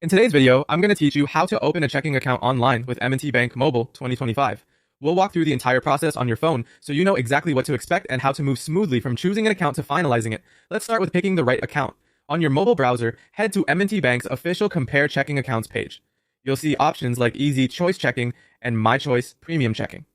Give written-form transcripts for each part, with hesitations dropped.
In today's video, I'm going to teach you how to open a checking account online with M&T Bank Mobile 2025. We'll walk through the entire process on your phone so you know exactly what to expect and how to move smoothly from choosing an account to finalizing it. Let's start with picking the right account. On your mobile browser, head to M&T Bank's official Compare Checking Accounts page. You'll see options like Easy Choice Checking and My Choice Premium Checking.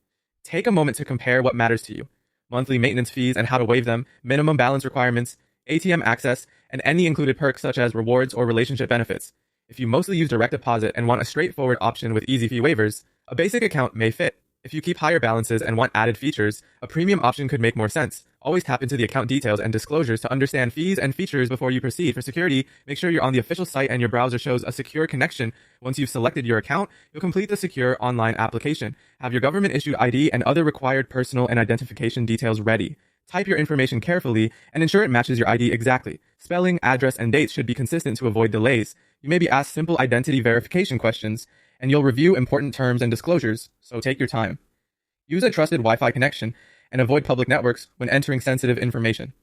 Take a moment to compare what matters to you: monthly maintenance fees and how to waive them, minimum balance requirements, ATM access, and any included perks such as rewards or relationship benefits. If you mostly use direct deposit and want a straightforward option with easy fee waivers, a basic account may fit. If you keep higher balances and want added features, a premium option could make more sense. Always tap into the account details and disclosures to understand fees and features before you proceed. For security, make sure you're on the official site and your browser shows a secure connection. Once you've selected your account, you'll complete the secure online application. Have your government-issued ID and other required personal and identification details ready. Type your information carefully and ensure it matches your ID exactly. Spelling, address, and dates should be consistent to avoid delays. You may be asked simple identity verification questions, and you'll review important terms and disclosures, so take your time. Use a trusted Wi-Fi connection and avoid public networks when entering sensitive information.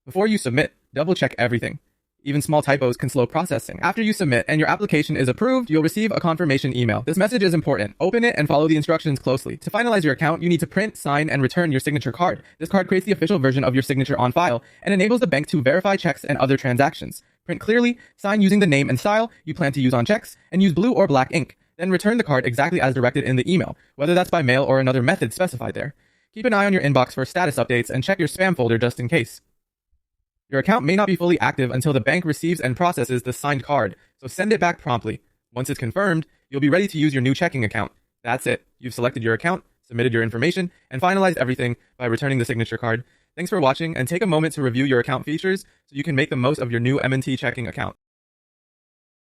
Before you submit, double-check everything. Even small typos can slow processing. After you submit and your application is approved, you'll receive a confirmation email. This message is important. Open it and follow the instructions closely. To finalize your account, you need to print, sign, and return your signature card. This card creates the official version of your signature on file and enables the bank to verify checks and other transactions. Print clearly, sign using the name and style you plan to use on checks, and use blue or black ink. Then return the card exactly as directed in the email, whether that's by mail or another method specified there. Keep an eye on your inbox for status updates and check your spam folder just in case. Your account may not be fully active until the bank receives and processes the signed card, so send it back promptly. Once it's confirmed, you'll be ready to use your new checking account. That's it. You've selected your account, submitted your information, and finalized everything by returning the signature card. Thanks for watching, and take a moment to review your account features so you can make the most of your new M&T checking account.